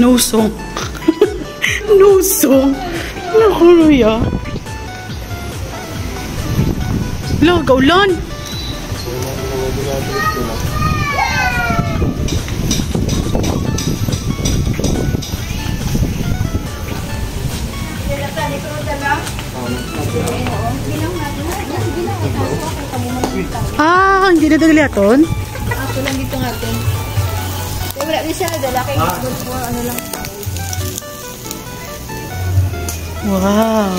No song. No song. Naku, ya. Lo, gaulan. Ah, hindi na daliaton? Ako lang dito nga ito. Wala din siya nadala kay ano lang. Wow.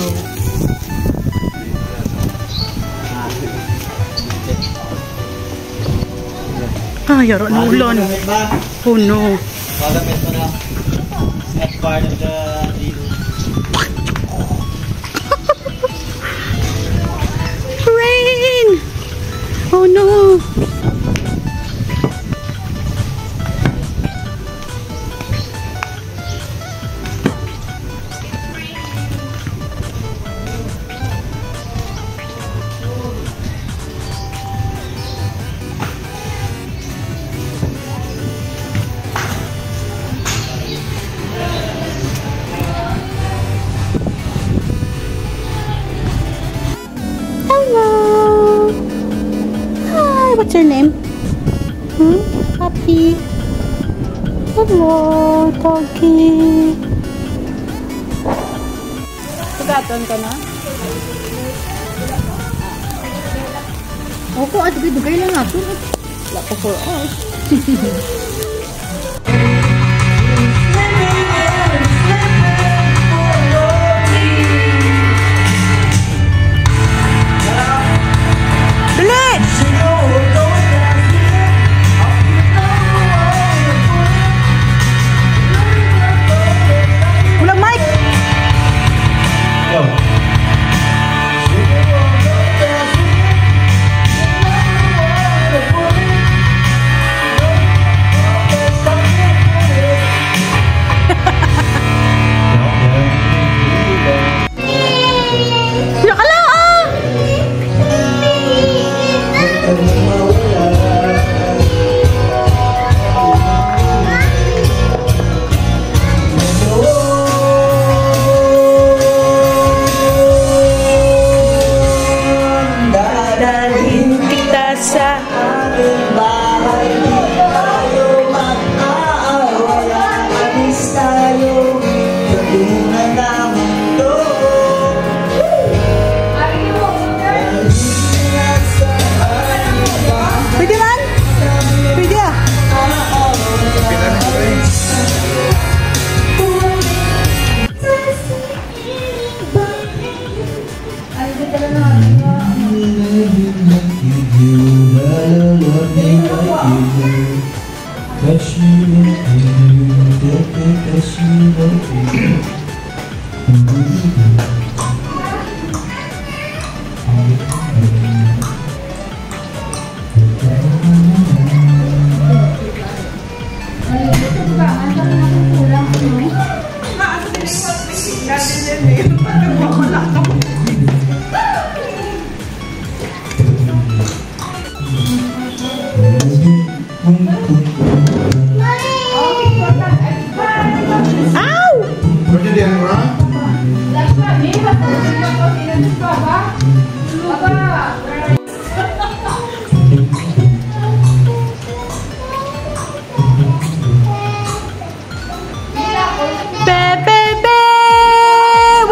Ah, yaro na ulan. Oh no. Rain! Oh no. What's your name? Happy. Hello, doggy. Tugaton ka na? Opo, at dugay lang ako. Wala pa for us.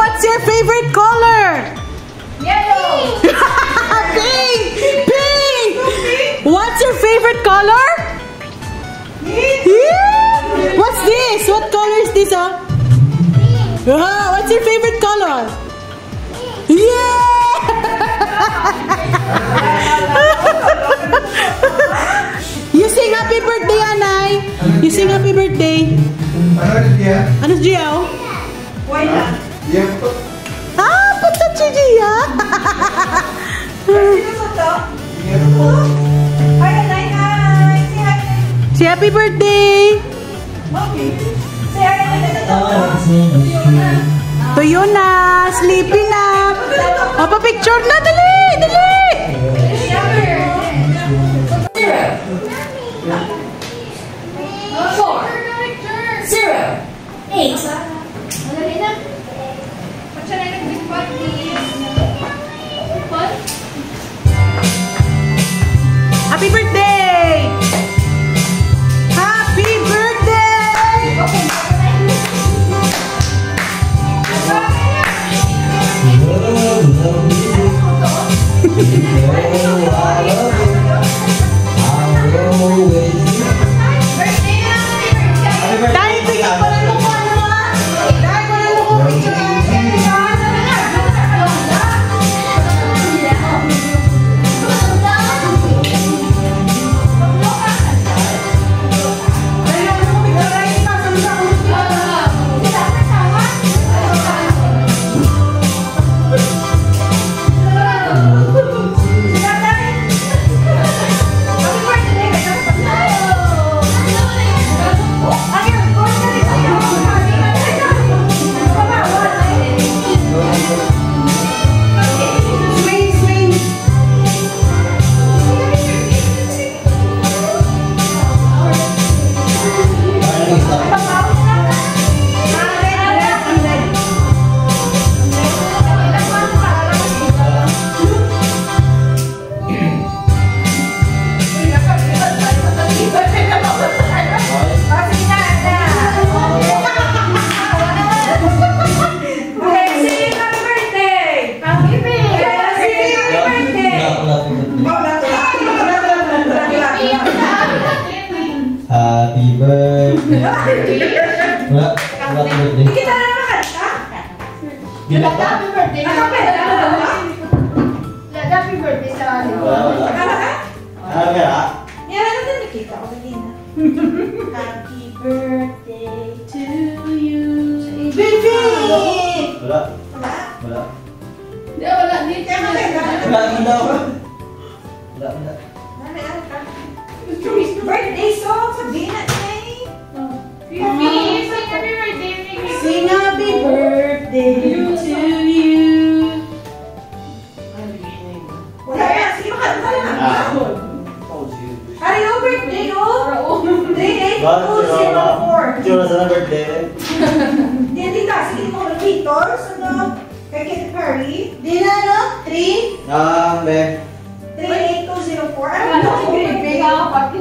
What's your favorite color? Yellow. Pink! Pink! What's your favorite color? Yeah. What's this? What color is this? What's your favorite color? Yeah! You sing happy birthday, Anay. You sing happy birthday. Ano Gia? Why not? Ah, patat si Gia. Say happy birthday. Okay. Say hi. Tuyo na. Sleepy na. Picture na. Dali. Dali. 0, 4, 0, Dahil tingin ko lang kung ano ha. Dahil ko lang kung picture ha. Happy birthday. Wala birthday. Kita na makanta? Happy birthday. Happy birthday sa akin. Wala. Yan na natin nakita ko kanina. Happy birthday to you. Baby! Wala. Wala? Hindi, wala. Hindi. Wala. Wala. Birthday song, sabihin natin eh. Sing happy birthday to you. Wala yan, sige makanta na. Ano birthday ko? 38204. Sure sa birthday. Hindi ka, sige mo dito. Ano? Kay Katy Perry. Di na no? 3? Be. 38204. Ano ito?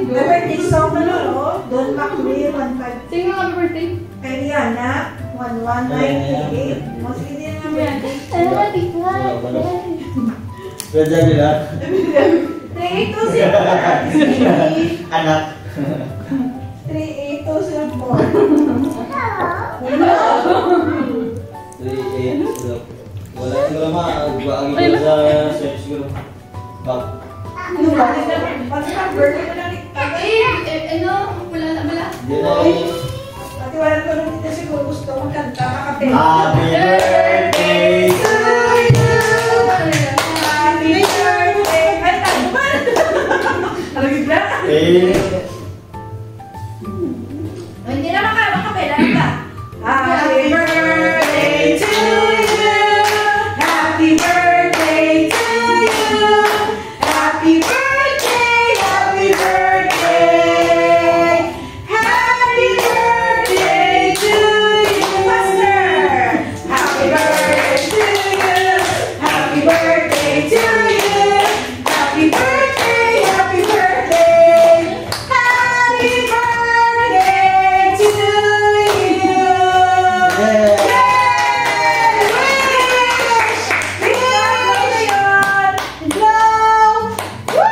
The birthday song na no? Don McRae 15. Sino ang birthday? Kay Liana 11938. O sige din ang birthday. Pwede nila. 38204. Anak. 38204. Wala siguro maagbaagin sa search siguro. Bak. Ano ba? Pati ang birthday ko lang Ano? Wala na bala? Di na Pati wala ko lang dito siguro gusto magkanta kakape. Happy birthday to you. Happy birthday! Ay, tayo ba? Alagid na? Hindi naman kayo makapela ka. Happy birthday to you. Happy birthday to you. Happy birthday, happy birthday. Happy birthday to you, Master. Happy birthday to you. Happy birthday to you. Happy birthday, happy birthday. Happy birthday to you. Yay! Wish! Blow! Woo!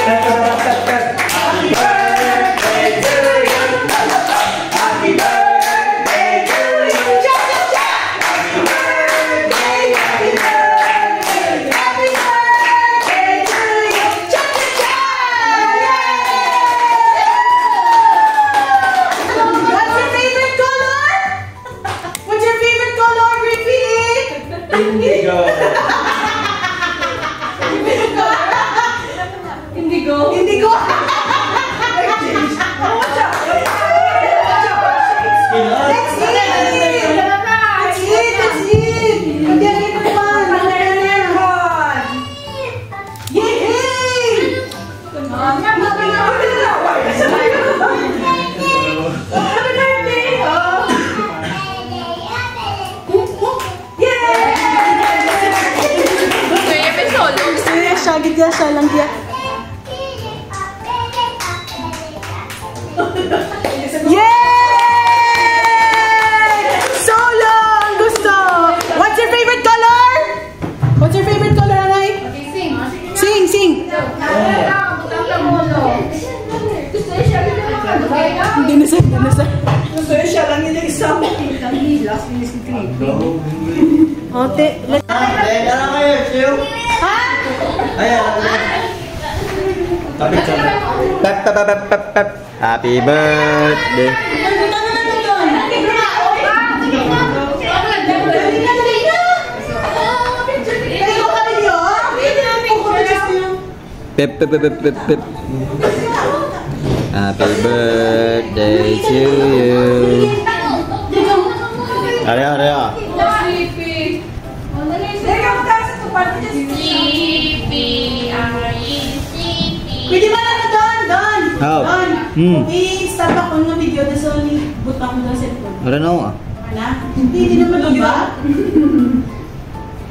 Happy birthday to you. Happy birthday to you. Cha cha cha. Happy birthday, happy birthday, happy birthday to you. Cha cha cha. What's your favorite color? What's your favorite color, Repeat? Indigo. Indigo. Indigo. Let's eat! Let's eat! Hindi ang ito man! Yay! Kaya may solo. Siya, gidya siya lang diya. Yay! Solo! Ang gusto! What's your favorite color? Ote. Ano kayo, Siyo? Ha? Ayan. Kapit siya. Pep, pep, pep, pep, pep. Happy birthday. Pep, pep, pep, pep, pep, pep. Happy birthday to you. Arya, Arya. Pwede ba na doon? How? Doon. I-stop ako ng video na so buta ko ng cellphone. Wala na ako ah. Wala? Hindi naman diba?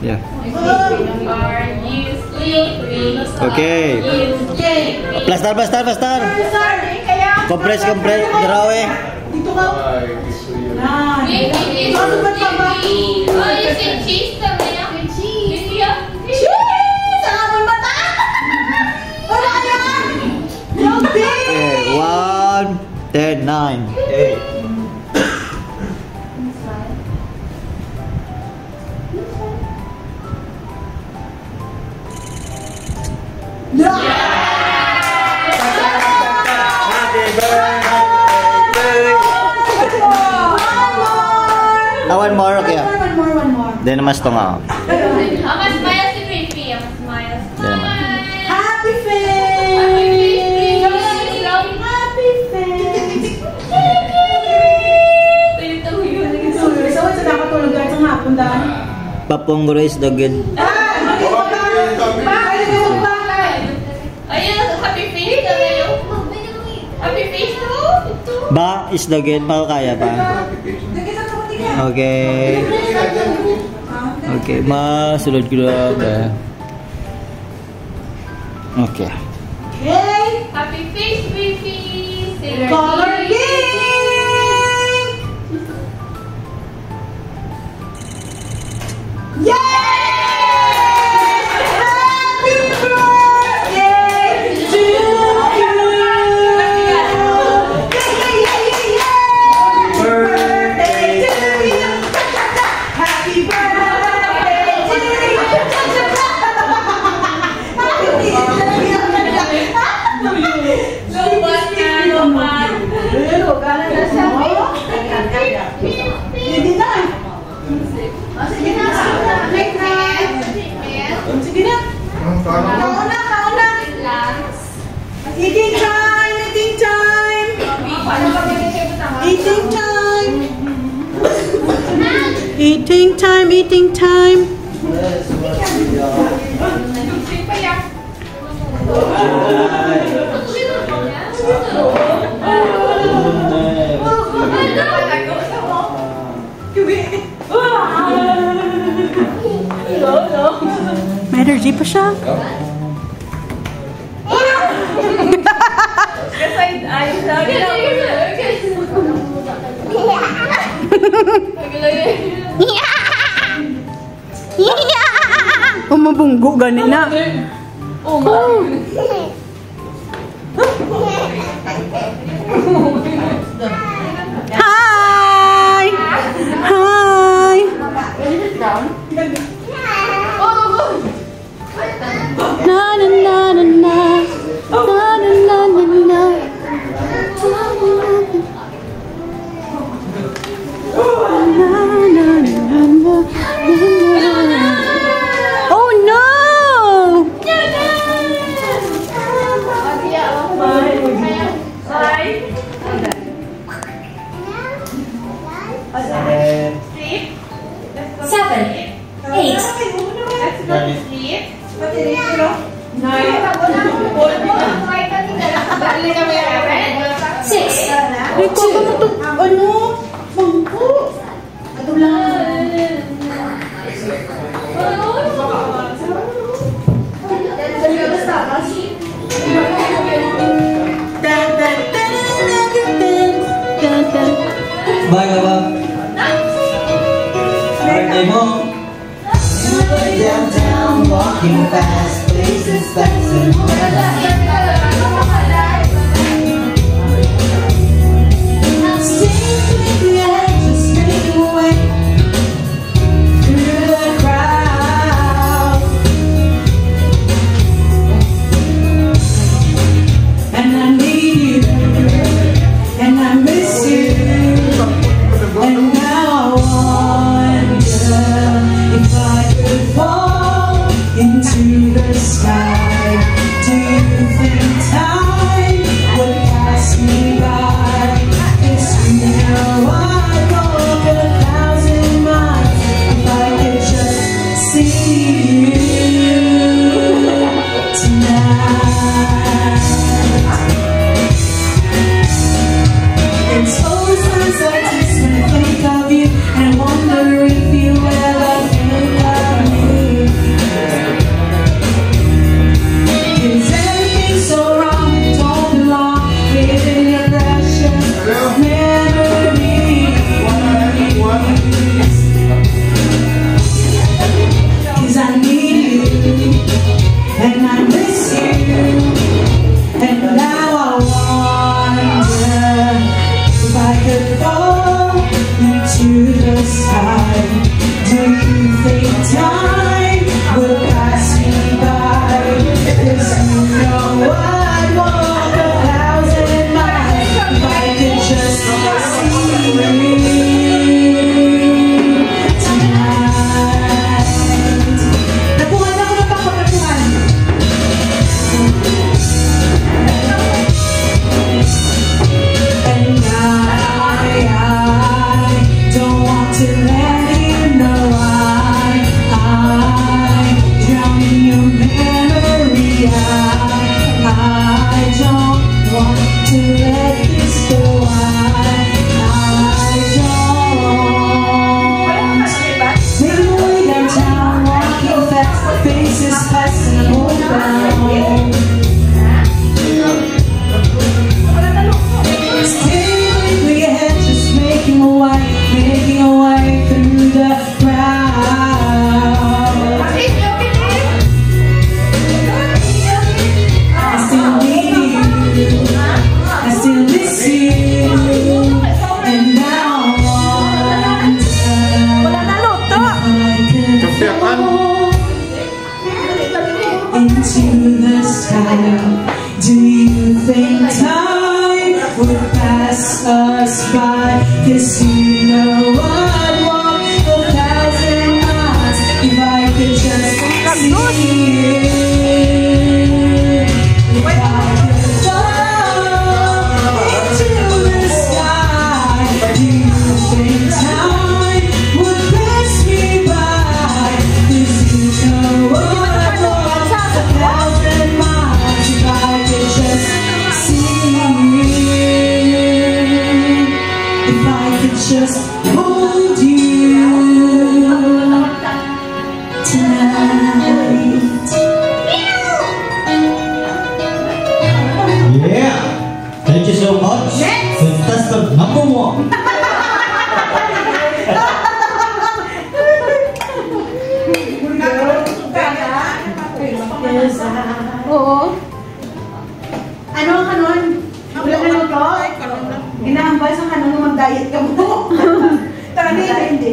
Yeah. Okay. Okay. Plastar, plastar, plastar. Kompres, kompres. Grabe. Dito ka. Ano ba pa ba? Cheese! Ang amon mata! Wala yan! Grabe! Okay. 1, 10, 9, 8. Happy birthday. One more, okay. One more. Then mas to nga. Mas smile si Ricky. Mas smile. Happy face! Happy face! So, what's na nakatulog ka sa hapon dahil? Paponggoro is the good. Ayun, happy face na kayo. Happy face to. Ba is the good. Makakaya pa. Okay. Okay, masulod ko lang. Okay. Okay! Happy face, Ricky. Color pink! Yay! Happy birthday to you! Birthday to you! Happy birthday to you! Lupat na, lupat. Hindi na. Sige na. Sige na. Kauna. Eating time. Eating time. May energy pa siya. Umabunggo gani na. Hi! Hi! Na na na na na. Na na na na na. Oh no! Ikaw ka na to, ano? Bangko. Ito lang. Bye, Baba. Birthday mo. Downtown, walking fast, places that's in Stay with the edge, just make your way through the think time will pass me by? 'Cause you know I'd walk 1,000 miles if I could just see you tonight. Nakuha na ako ng pagpapatuhan. And I don't want to let you know I drown in your memory. I don't want to let this go. I don't. Make my way downtown, walking fast, faces passing around. Stay ahead, just making a way through the crowd. I still need you, I still miss you, and now I wonder if I could fall into the sky. Do you think time would pass us by? 'Cause you know I'd walk 1,000 miles if I could just see you. If I could fall into the sky. Do you think time would pass me by? 'Cause you know I'd walk 1,000 miles if I could just see you. If I could just hold you tonight. Yeah! Thank you so much. Contestant number 1. Oo. Ano ang kanon? Wala na ito? Inaambay sa kanon nung mag-diet ka mo. Tani, hindi.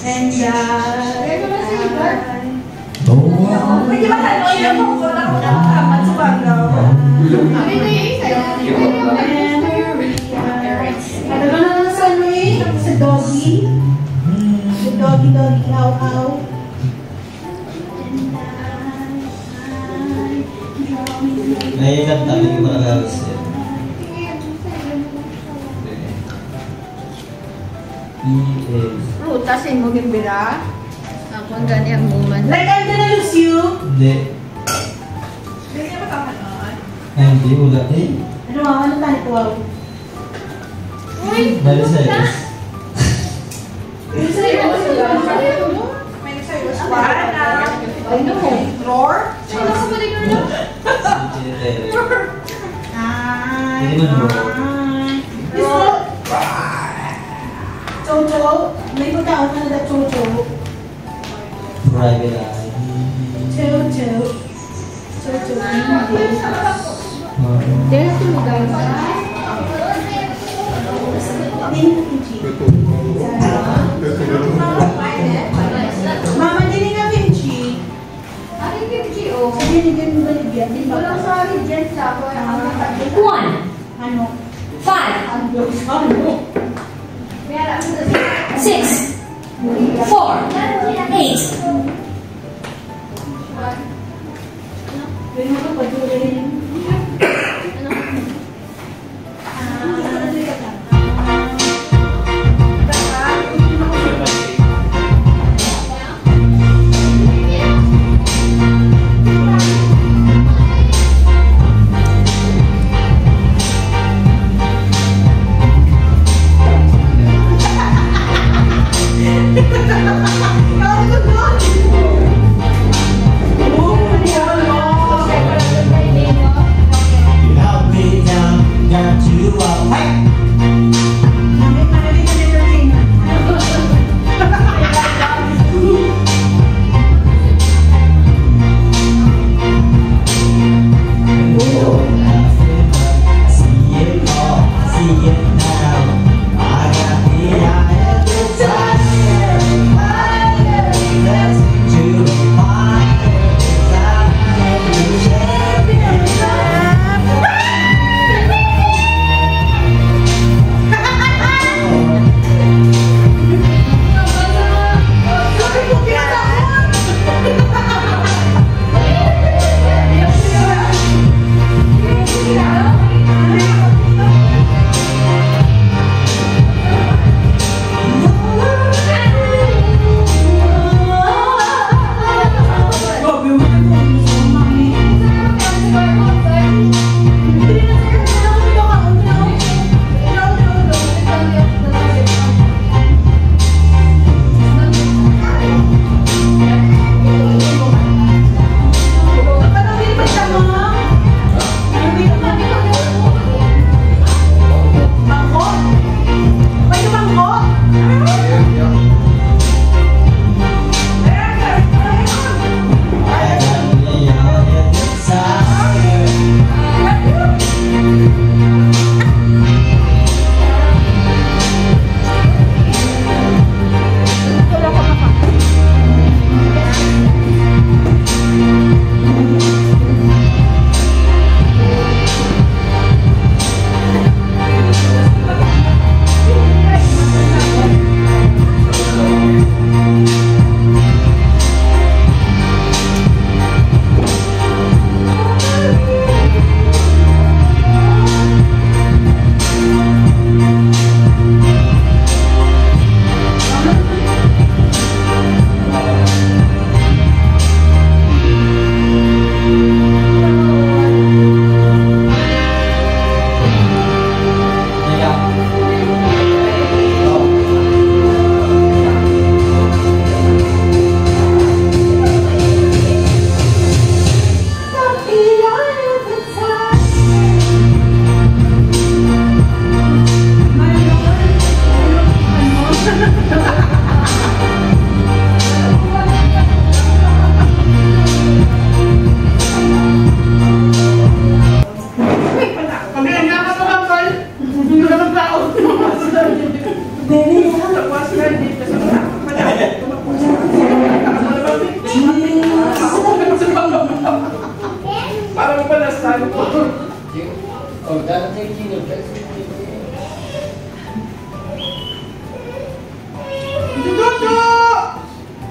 And, Pwede ba kanon yung mong lang kapat sa bagaw? ano na lang sa ano eh? Sa doggy? Sa doggy, aw. Naiikat namin yung mga gawis niya. Rutasin mo gimbira. Ako ang ganyan moment. Like, I'm gonna lose you. Hindi. Hindi ba kakanon? Ay, hindi. Wala eh. Ano tani ko? Uy! Dali sa iyo. Yung sa'yo, May sa'yo na. ano? Drawer? Sino ka ba rin na? Hindi man mo. Chocho, may pagkaon ka na na chocho. Private eye. Chocho. Chocho, hindi. Dahil tulugan ka. Mama, hindi nga kimchi. Ano yung kimchi o? Sabi ni Jen mo baligyan. Walang sorry dyan sa ako. 1, Ano? 5, Ano? 6, 4, 8. Pwede mo ito patuloy. Oh my God!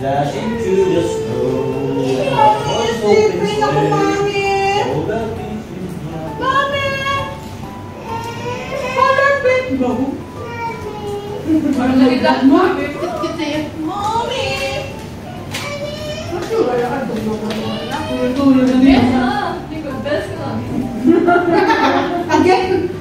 Dashing through the snow. Bring ako, Mami. All the pieces of Mami! Color print mo. Parang nagiglat mo. Kita yan. Mami! Yes, ha? Hindi ko best ka. Again!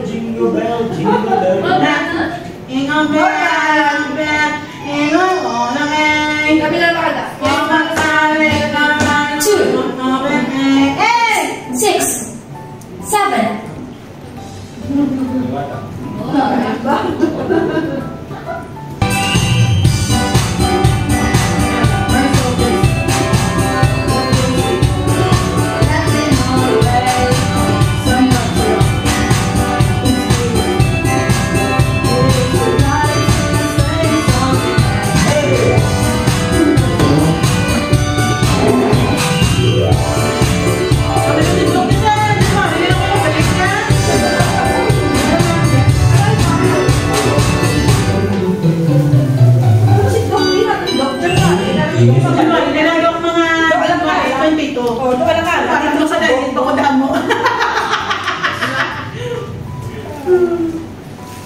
jingle bell, jingle bell. Kami na nakala. 2, 6, 7.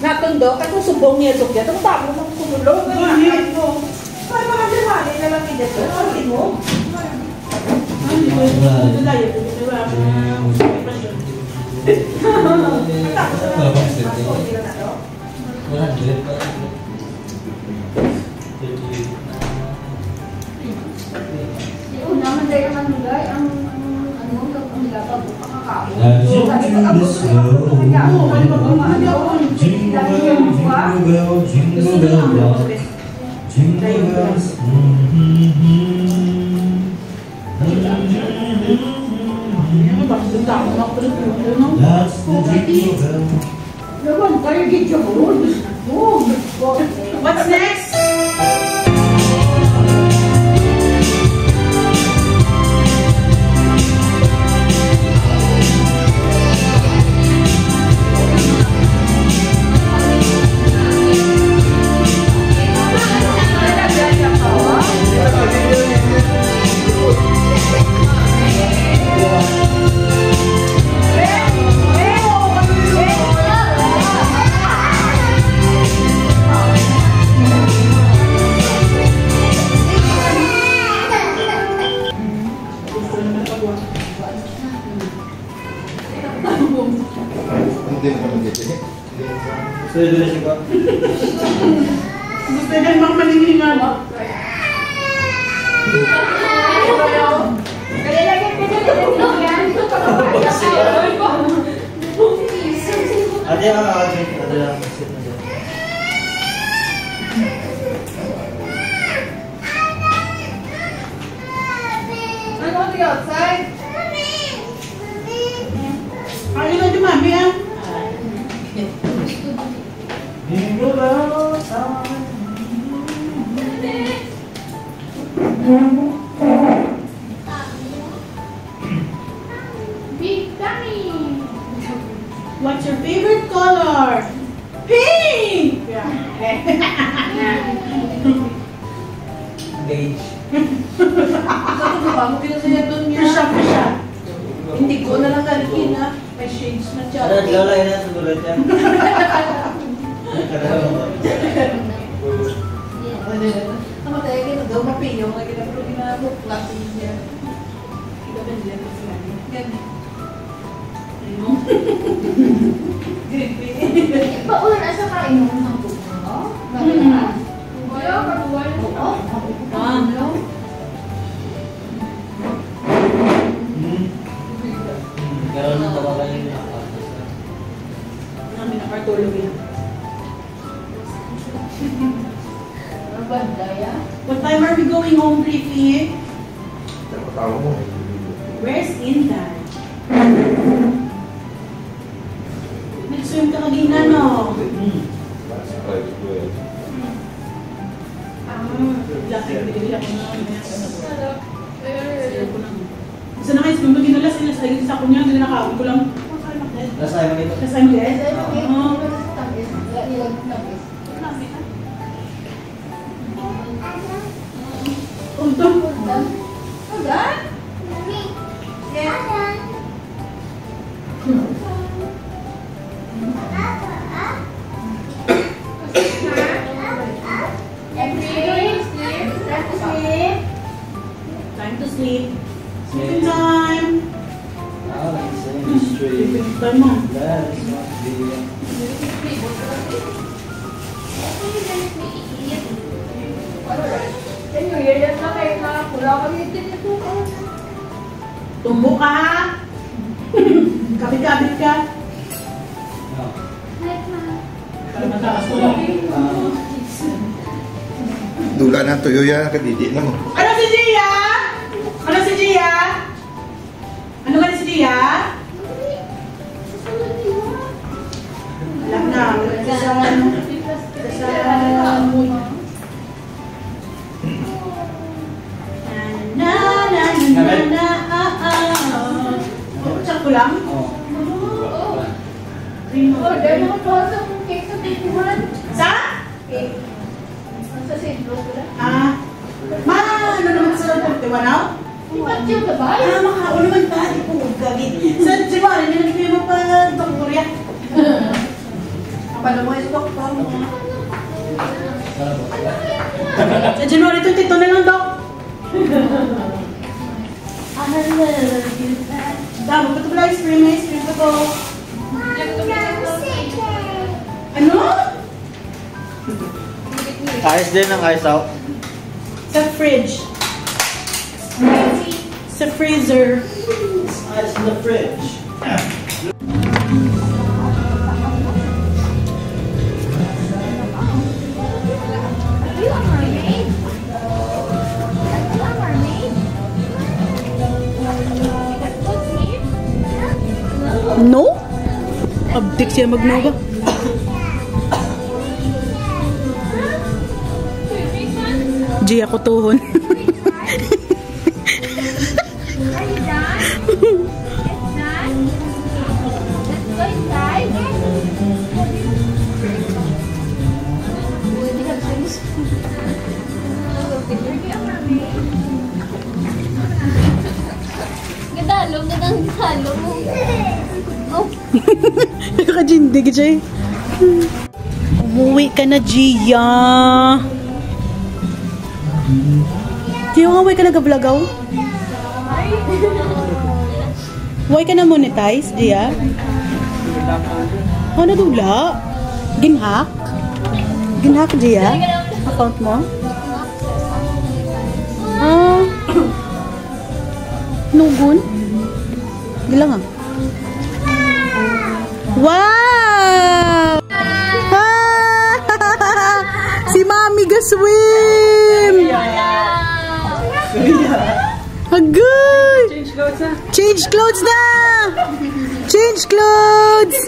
Natundo, kasi subong niya sukya. Ito tamo ng sumulog. Ay, mo. Ay, mga limali na lang dito. Ay, mo. Naman tayo naman nilay. Ang dapat makakain. Dashing through the snow. Jingle bell, jingle bell rock. Jingle bells. That's the jingle bell. What's next? Hindi mo naman dito. So, ito na siya ba? Gusto na mga maniningan. Kaya lagi pinag-inom yan. Ate, ate, sit na siya. I'm on the outside. Ano na di mami ah? Jingle bells. Big Danny. What's your favorite color? Pink! Beige. Pisha. Hindi ko na lang kalikin ha. May shades na siya. Ada lola ini sebelah jam. Namatay kayo daw mapiyo. Lagi na pero ginabot. Lagi niya. Kita ba nila kasi lagi. Ganyan. Ayun. Paulan asa ka inom ng tubig mo? Wala ka duwal mo. Kalau nak tawagan ini apa? Namin na kartulog yan. What time are we going home, Ricky? Where's Inday? Nag-swim ka kagina, no? Isa na kayo, kung maginalas, inasayin sa kunya, hindi na nakawin ko lang. Lasay mo dito. Nasayin mo yan? Untung. Time to sleep. Sleeping time. Sleeping time mo. Tumbo ka ha? Kapit-kapit ka. Para mataas ko lang. Dula na tuyo yan, kadidi na mo. Ano si Gia? Ano si Gia? Ano ka si Gia? Alam na. Check ko lang. Sa? Ano naman sa 31 now? Makao naman ba? Di po gagit. Sa January, nilagay mo pa itong Korea. Kapala mo yung doktor mo. Sa January 22 na lang, Dok. Damo, ito pala ice cream ko to. Ano? Ice din ang ice out. Sa fridge. Sa freezer. Ice in the fridge. No? Abdik siya magnoga. Gia ko tuhon. Nakajindig siya eh. Umuwi ka na, Gia. Gia, umuwi ka na gablagaw? Huwag ka na monetize, Gia? Ano dula? Ginhack? Ginhack, Gia? Account mo? Nugun? Gilang ah. Wow! Si Mami ga-swim! Agay! Change clothes na! Change clothes!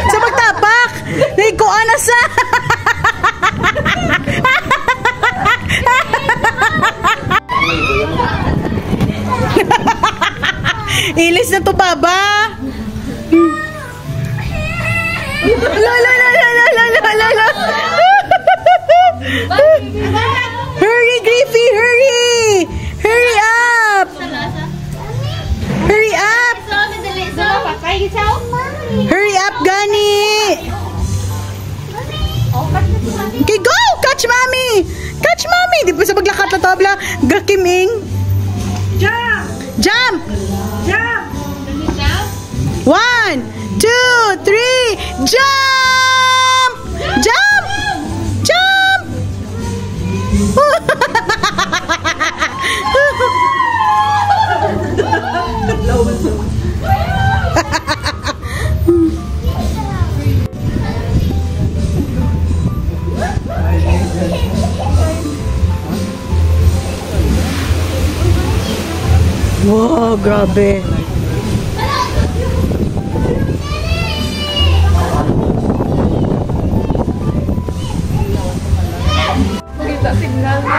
Sa magtapak! Naikuan na sa! Ilis na to, Baba! Hurry, Griffy! Hurry! Hurry up! Hurry up! Hurry up, Gani! Okay, go! Catch Mommy! Catch Mommy! Di ba sa paglakat na tabla? Gakiming! Jump! Jump! Jump! 1, 2, 3, jump! Jump! Jump! Wow, grabe.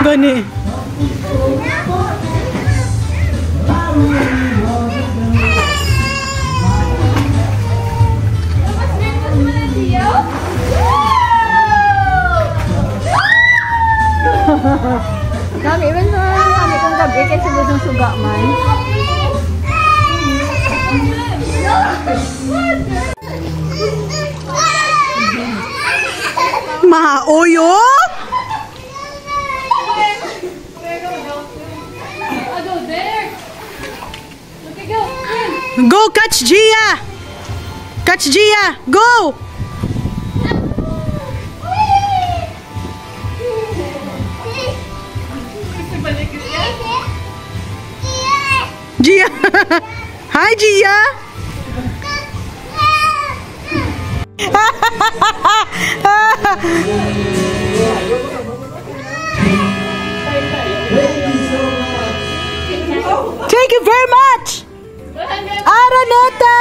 Gani. Kami, even sa kami kung gabi, kasi budong suga man. Maoyo? Go, catch Gia! Catch Gia! Go! Gia! Hi, Gia! Thank you very much! Araneta!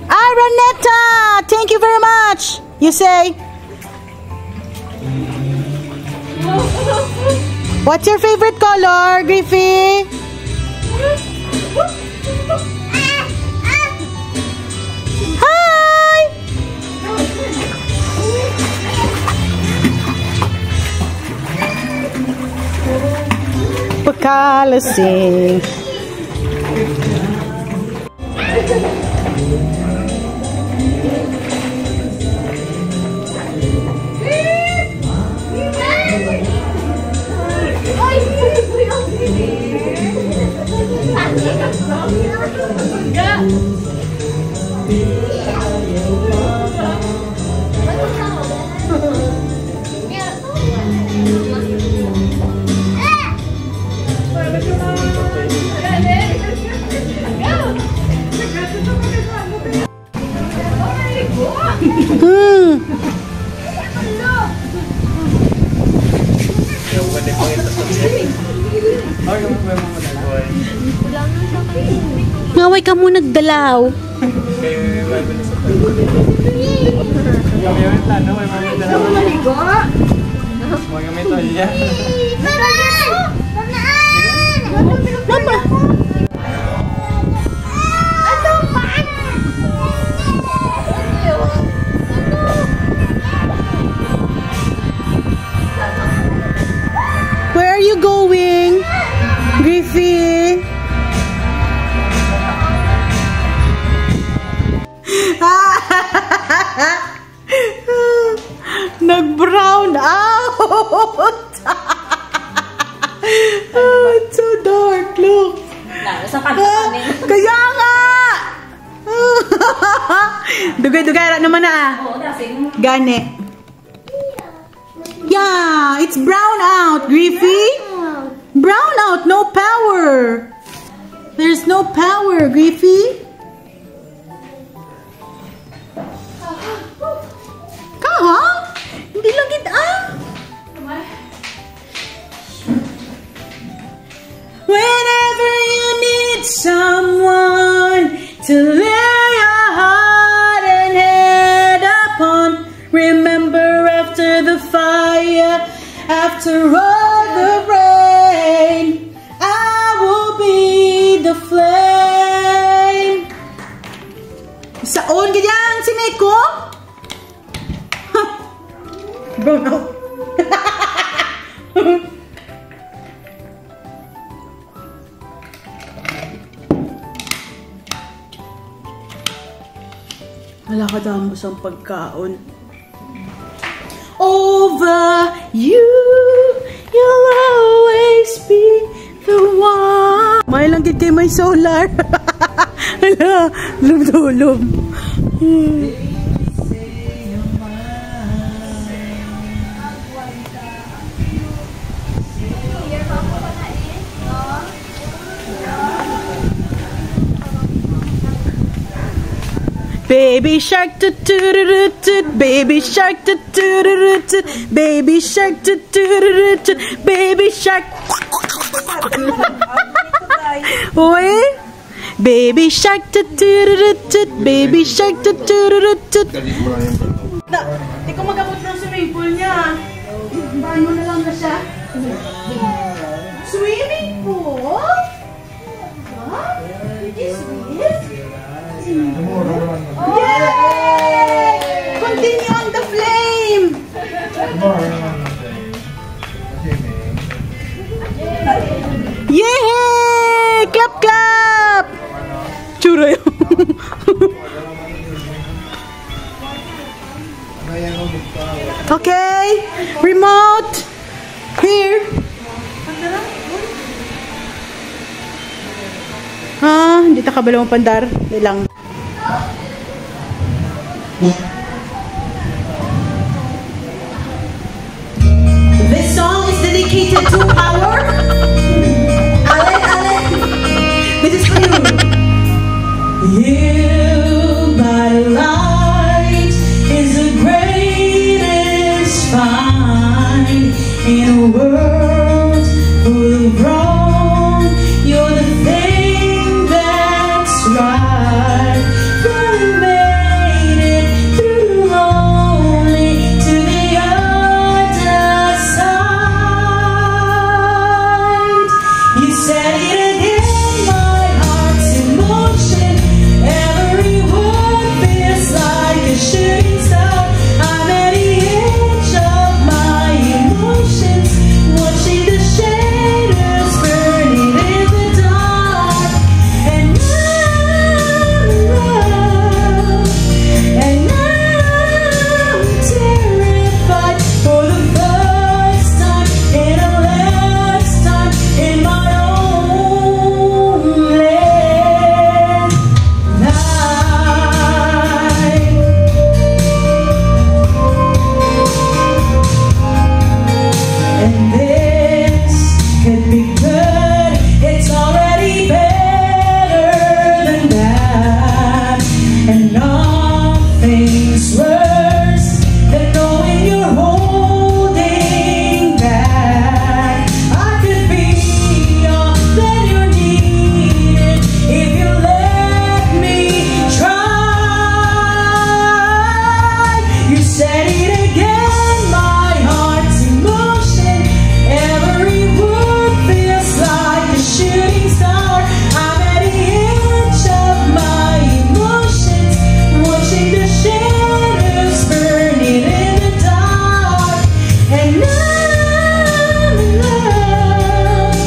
Araneta! Thank you very much! You say? What's your favorite color, Griffey? Hi! Pagkalasing. Ngaway ka mo nagdalaw. Where are you going, Griffey? Nag-brown out. Oh, it's so dark. Look. Kaya nga. Dugay-dugay naman na. Gani. Yeah, it's brown out, Griffey. Brown out, no power. There's no power, Griffey. Kaha? Hindi lang kita. Whenever you need someone to lay your heart and head upon, remember after the fire, after all the rain, I will be the flame. Saon ganyan si Neko? Bro, no. Wala ka damos ang pagkaon. Over you, you'll always be the one. May lang gid kay may solar. Hala, lum-tulom. Baby, Baby shark, toot toot toot. Baby shark, toot toot toot. Baby shark, toot toot toot. Baby shark. Uy. Baby shark, toot toot toot. Baby shark, toot toot toot. Hindi ko mag-abot ng swimming pool niya. Paano na lang na siya? Swimming pool? What? Did you swim? Yay! Continue on the flame! Yay! Clap, clap! Tsura yun. Okay, remote here. Hindi ta kabalo mo pandar. Ilang. This song is dedicated to our Allen. This is for you. You, my light, is the greatest find in a world full of wrong. You're the thing that's right. You made it through lonely to the other side. You said it again, my heart's in motion. Every word feels like a shooting star. I'm at the edge of my emotions, watching the shadows burning in the dark. And I'm terrified for the first time and the last time in my own land. And this could be good. It's already better than that. And nothing's worse than knowing you're holding back. I could be all that you needed if you let me try. You said it again, my heart's in motion. Every word feels like a shooting star. I'm at the edge of my emotions, watching the shadows burning in the dark. And I'm in love,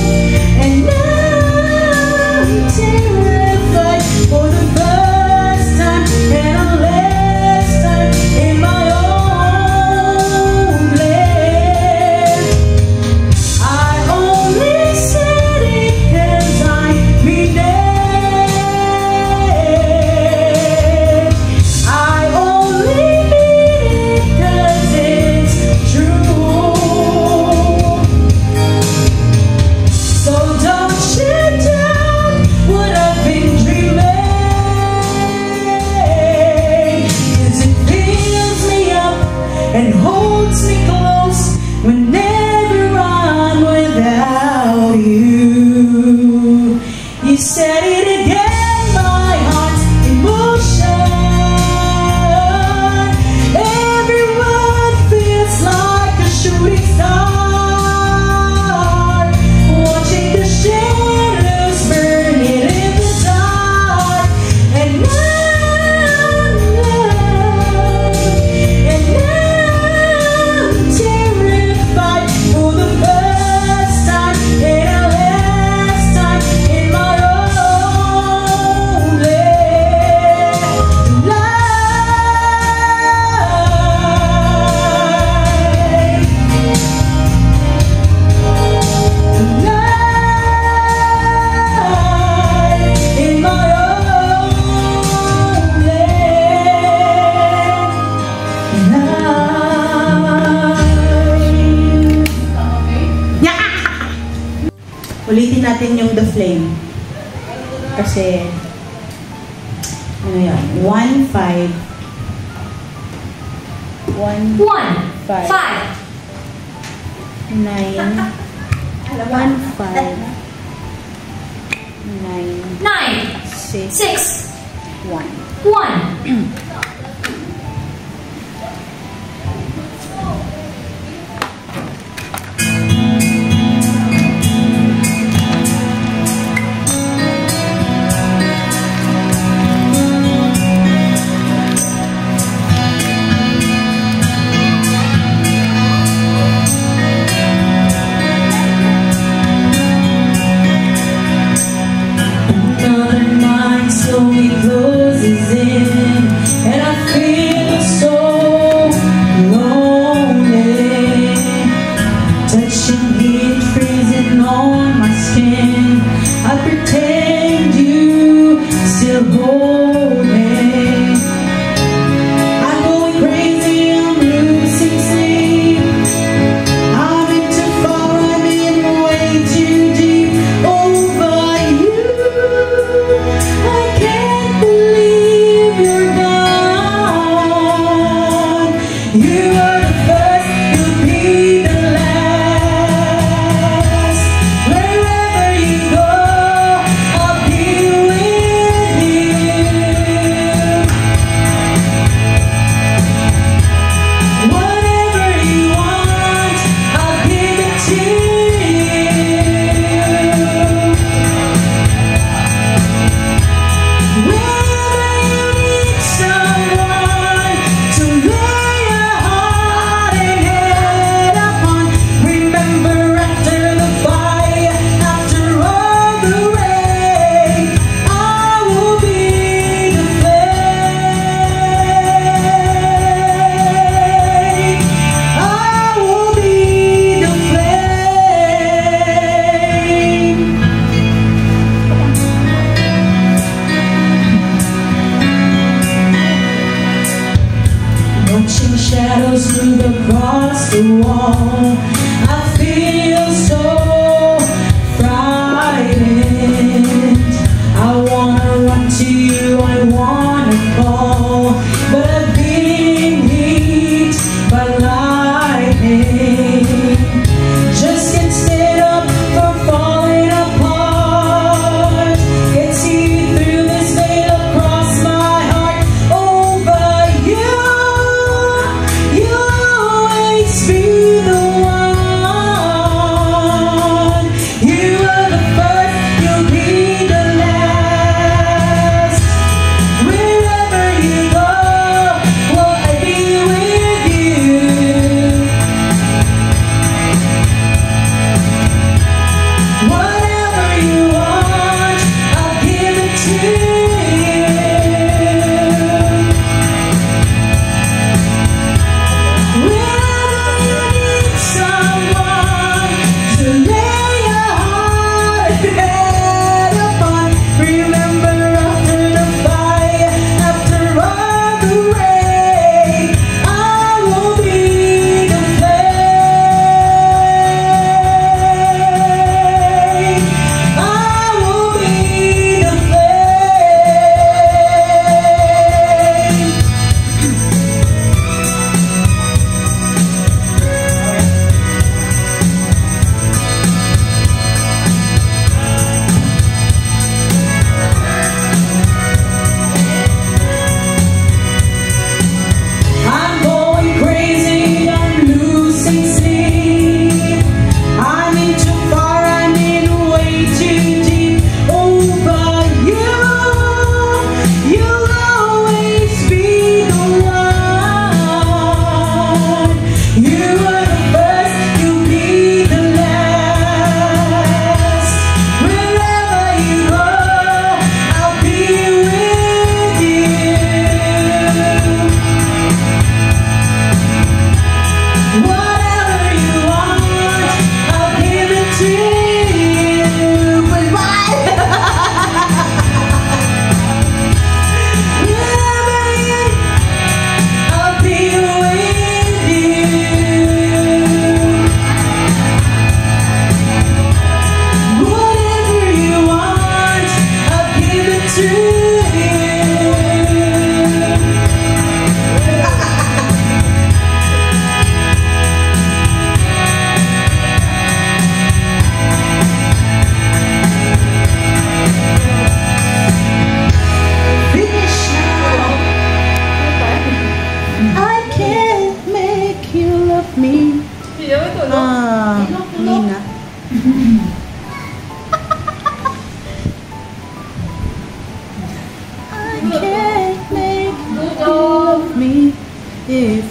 and I'm terrified for the first time and the last time in my own land. I only said it 'cause I mean it. I only mean it 'cause it's true. So don't shut down what I've been dreaming, 'cause it fills me up and holds me close whenever I'm without you. You said it again, my heart's in motion. Every word feels like a shooting star, watching the shadows burning in the dark. And I'm in love, and I'm terrified for the first time and the last time in my own land. Life in my own land. Ulitin natin yung The Flame. Kasi, ano yan? 1, 5, 1, 1, 5. 5, 9, 1, 5, 9, 9, 6, 6, 1. 1. Another night slowly closes in, and I feel so lonely. Touching heat freezing on my skin, I pretend you still hold me. I'm going crazy, I'm losing sleep. I'm in too far, I'm in way too deep over you. I can't believe you're gone. You were the first, you'll be the last. Wherever you go, I'll be with you. Whatever you want, I'll give it to you. Whenever you need someone to lay your heart and head upon, remember after the fire, after all the rain, I will be the flame. I will be the flame. Watching shadows move across the wall, I feel so frightened. I wanna run to you, I wanna call, but I've been hit by lightning. Just can't stand up for falling apart. Can't see through this veil across my heart. Over you, you'll always be the one.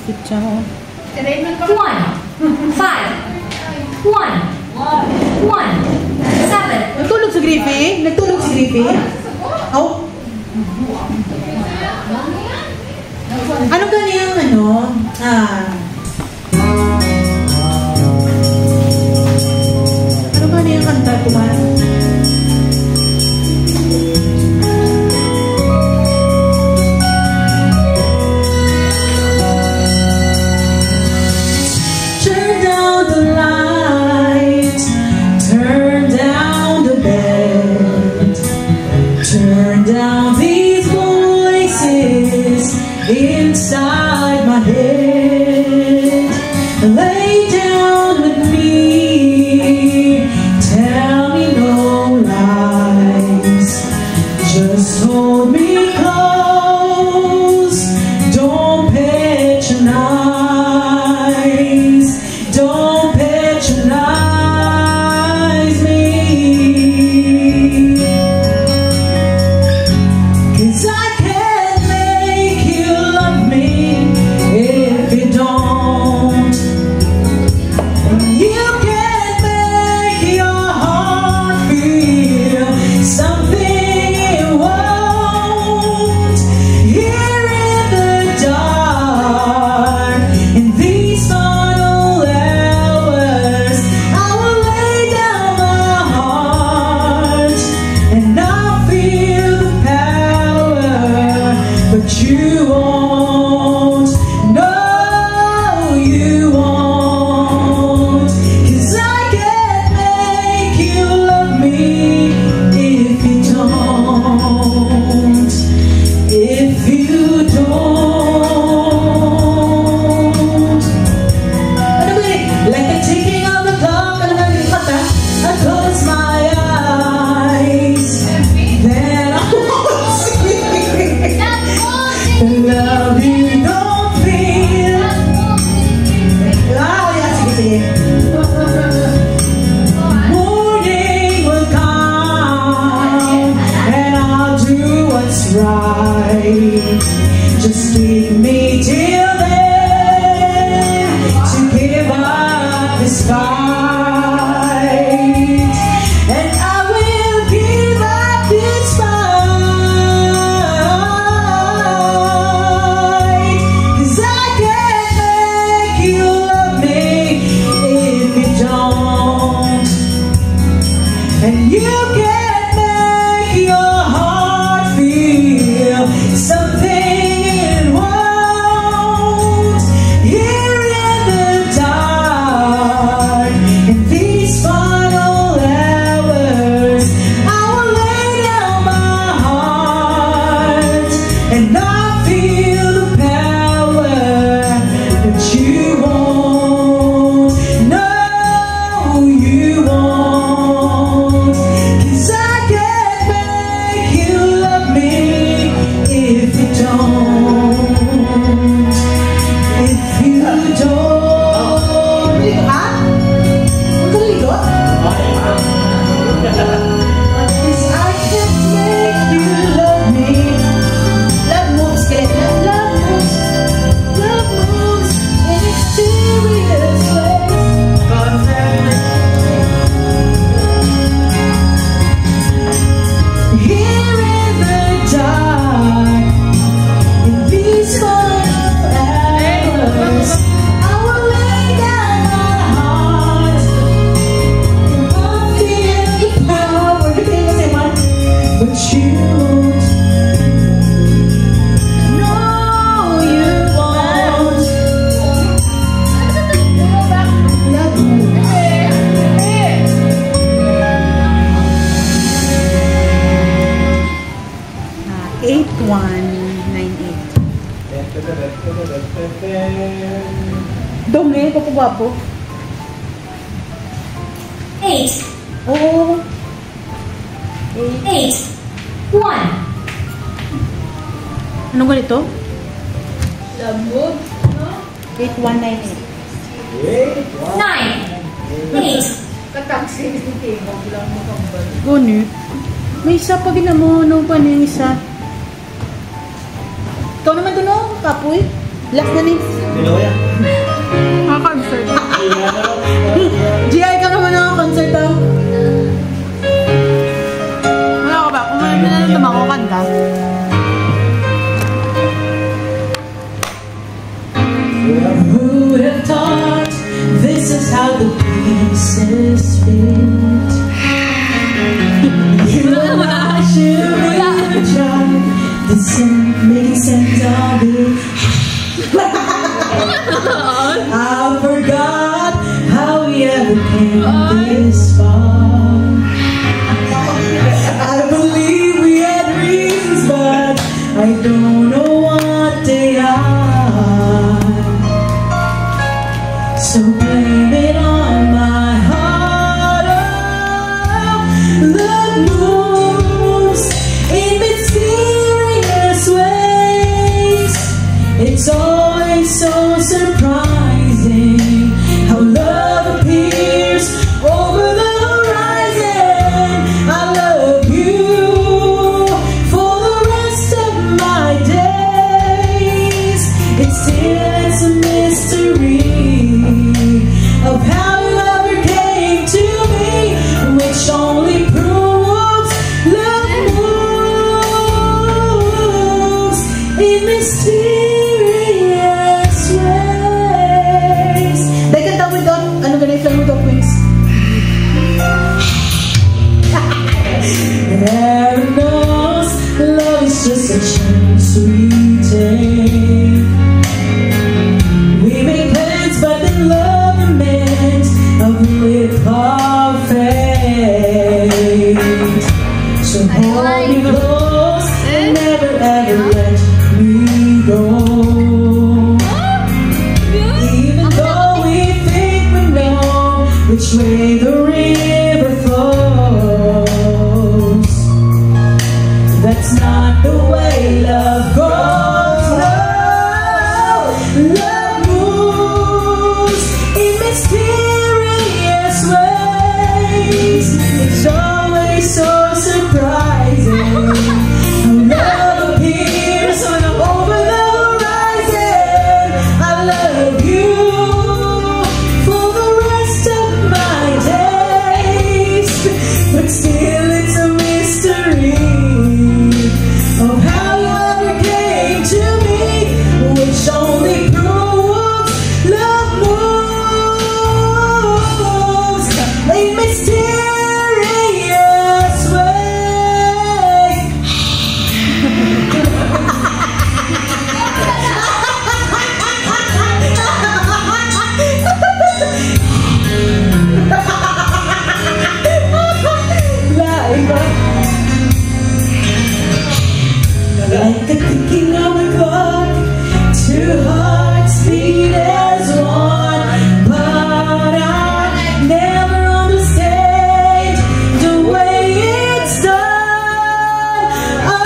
If it don't. 1, 5, 1, 7. Nagtulog si Griffy? Nagtulog si Griffy? Oh. Ano ganyan ano? Ano ganyan kanta kuman? Turn down the lights, turn down the bed, turn down these voices inside my head. Lay down with me, tell me no lies, just hold me close, don't patronize, don't patronize me. 'Cause I can't make you love me if you don't. You can't make your heart feel something it won't. Here in the dark, in these final hours, I will lay down my heart and I'll feel the power, but you won't. No, you won't. 'Cause I can't make you love me if you don't. If you don't. Ano ba eh? Like the ticking of the clock. Ano ba yung kata? I close my eyes, then I won't see the love you don't feel. Ah, yeah, sige, sige. Morning will come and I'll do what's right. Just leave me till then to give up this fight, and I will give up this fight. 'Cause I can't make you love me if you don't, and you can't make your heart feel something it won't. Here in the dark, in these final hours, I will lay down my heart and I feel the power, but you won't. No, you won't. 'Cause I can't make you love me if you don't. If you don't. Ha? Huwag ka ligo? 'Cause I can't make you love me. Love moves, kaya love moves. Love moves in mysterious ways. Here in the dark, in these final hours, I will lay down my heart and I'll feel the power. But you won't. No, you won't. Love me. 8198. Dome, papawapo. 8, Oo. 8, 1, Anong ganito? Lambog, no? 8198. 9, 8, Kataksi ni Timo, bilang mo kambal. Guni. May isa pa ginamo. Ano pa na yung isa? Ikaw naman doon, kapoy. Last na ni. concert. GI ka naman ng concert ah. Wala ko ba? Kung may pinalitam ako, kanta. Who would have thought this is how the pieces fit? You and I should really try. This ain't making sense of it. I forgot how we ever came this far. I believe we had reasons, but I don't know what they are. So blame it on my heart. Oh, love moves in mysterious ways. It's always so surprising how love appears over the horizon. I love you for the rest of my days. It's a mystery of how you ever came to me, which only proves love moves in mysterious ways. They can tell with ano ganun yung with wings. Heaven knows love is just a chance we take. We make plans, but then love remains a leap of faith. So hold me close and never ever let me go. Even though we think we know which way the river flows, that's not the way love goes. No, love moves in mysterious ways. It's always so surprising how love appears over the horizon. I love you for the rest of my days, but still it's a mystery of how you ever came to me, which only proves love moves in mysterious ways. Like the ticking of a clock, two hearts beat as one, but I never understand the way it's done. Oh,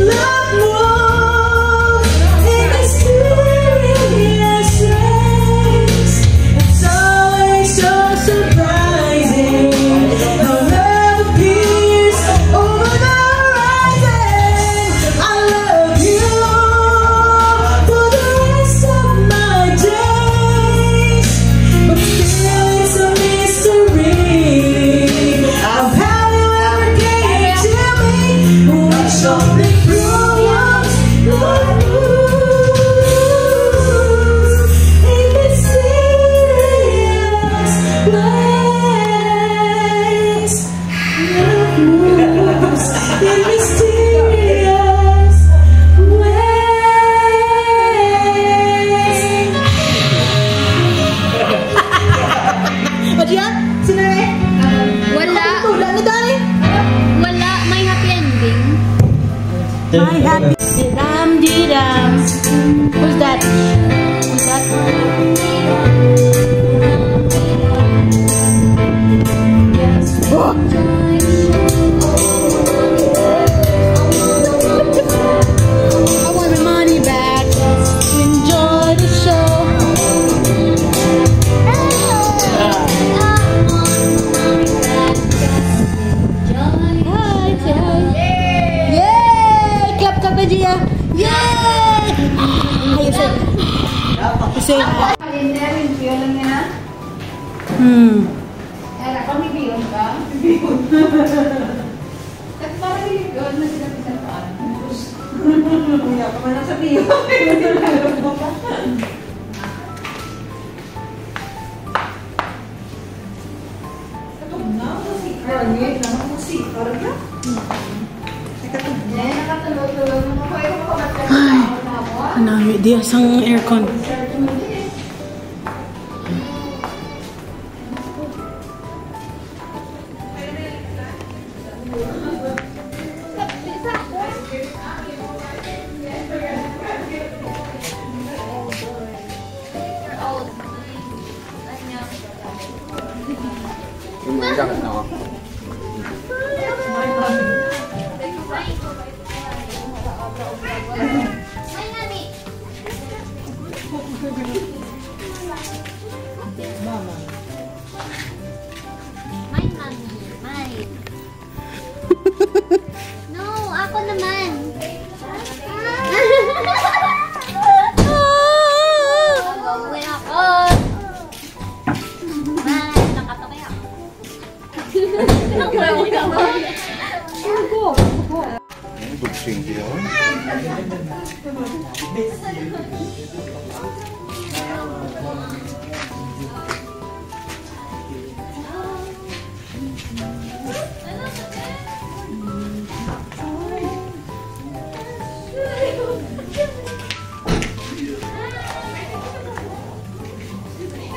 love moves in mysterious ways. It's always so surprising how love appears over the horizon. I love you for the rest of my days, but still it's a mystery of how you ever came to me, which only proves love moves in mysterious ways. Love moves in mysterious ways. O diyan, sino na eh? Wala. Tula na dali. Wala. May happy ending. My happy didam. Who's that? Who's that? Oh. I want my money back to enjoy the show. Hi, Yay! Clap ka ba, Gia? Yay! Kalender, yung biyo lang yan, ha? Era, kami biyon ka? Biyon. At parang yung biyon na sinabisan pa. Kaya pa man sa biyon. Nami dia sang aircon. No, ako naman. Gawin ako. Nakatokay ako. Buksing yun.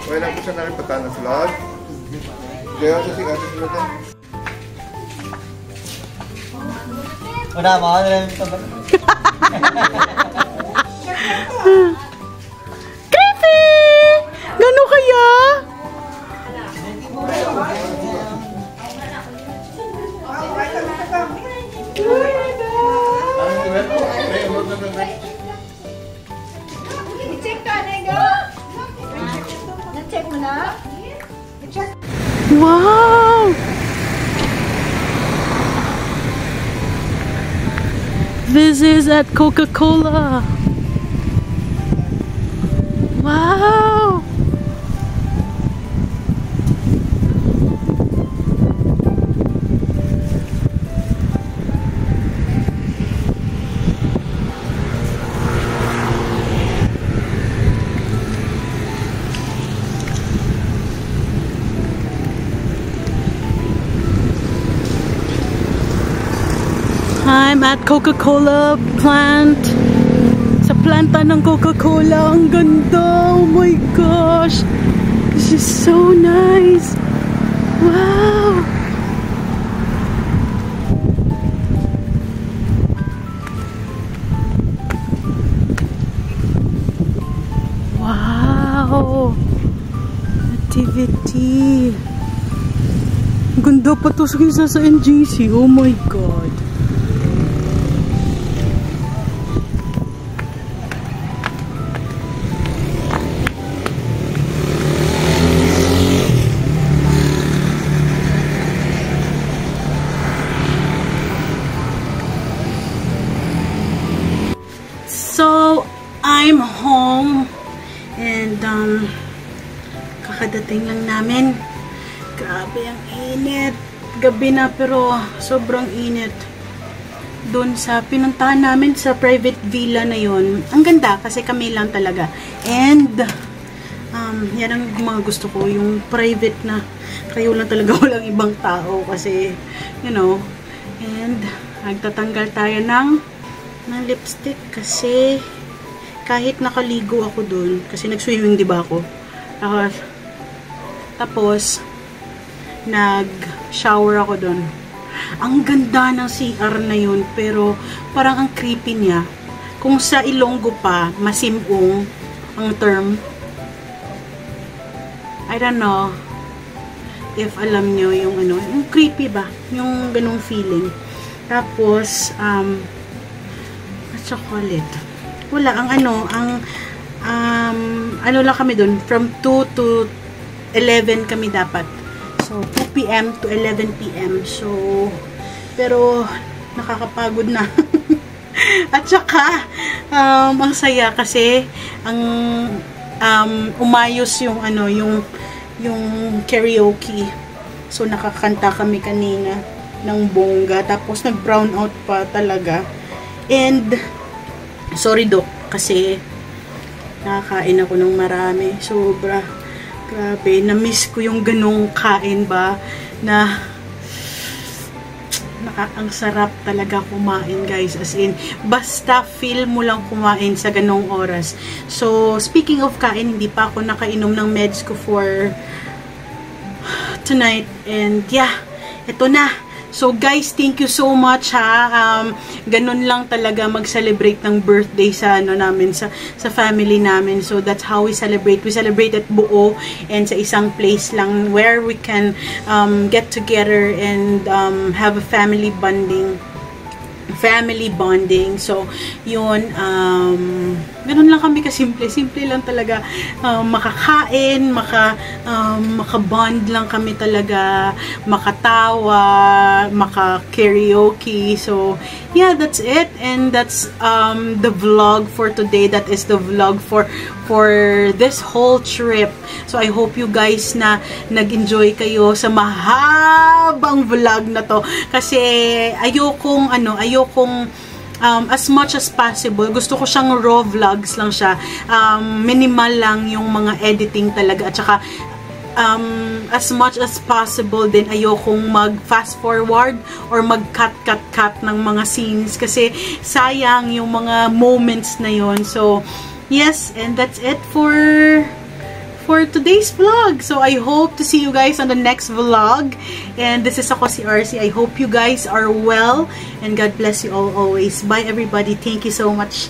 Wala po siya naripatan na slot. Kaya sa siya sa slot na. Wala mo, ano lang ito ba? Creepy! Gano kaya? I-check ka, Nego. Na-check mo na? Wow! This is at Coca-Cola. Wow! I'm at Coca-Cola plant. Sa planta ng Coca-Cola. Ang ganda. Oh my gosh. This is so nice. Wow. Wow. Activity. Ang ganda pa to sa NGC. Oh my God. So, I'm home and kakadating lang namin. Grabe ang init. Gabi na pero sobrang init. Doon sa pinuntahan namin sa private villa na yon. Ang ganda kasi kami lang talaga. And yan ang mga gusto ko, yung private na kayo lang talaga, walang ibang tao kasi you know. And nagtatanggal tayo ng lipstick kasi kahit nakaligo ako dun kasi nag-swimming diba ako, tapos nag-shower ako dun. Ang ganda ng CR na yun pero parang ang creepy niya. Kung sa Ilonggo pa masimong ang term, I don't know if alam nyo yung ano, yung creepy ba, yung ganung feeling. Tapos chocolate. Wala, ang ano lang kami dun, from 2 to 11 kami dapat. So, 2 p.m. to 11 p.m. So, pero nakakapagod na. At saka, ang saya kasi, umayos yung, yung karaoke. So, nakakanta kami kanina ng bongga. Tapos, nag-brown out pa talaga. And, sorry, Dok, kasi nakakain ako ng marami. Sobra. Grabe. Na-miss ko yung ganong kain ba na ang sarap talaga kumain, guys. As in, basta feel mo lang kumain sa ganong oras. So, speaking of kain, hindi pa ako nakainom ng meds ko for tonight. And yeah, ito na. So guys, thank you so much ha. Ganun lang talaga mag-celebrate ng birthday sa namin, sa family namin. So that's how we celebrate. We celebrate at buo and sa isang place lang where we can get together and have a family bonding. So yun, ganun lang kami kasimple. Simple lang talaga. Makakain, makabond lang kami talaga, makatawa, maka-karaoke. So yeah, that's it. And that's the vlog for today. That is the vlog for this whole trip. So I hope you guys na nag-enjoy kayo sa mahabang vlog na to. Kasi ayokong as much as possible, gusto ko siyang raw vlogs lang siya. Minimal lang yung mga editing talaga. At saka, as much as possible din, ayokong mag-fast forward or mag-cut ng mga scenes. Kasi, sayang yung mga moments na yun. So, yes, and that's it for today's vlog. So, I hope to see you guys on the next vlog. And this is ako si RC. I hope you guys are well. And God bless you all always. Bye, everybody. Thank you so much.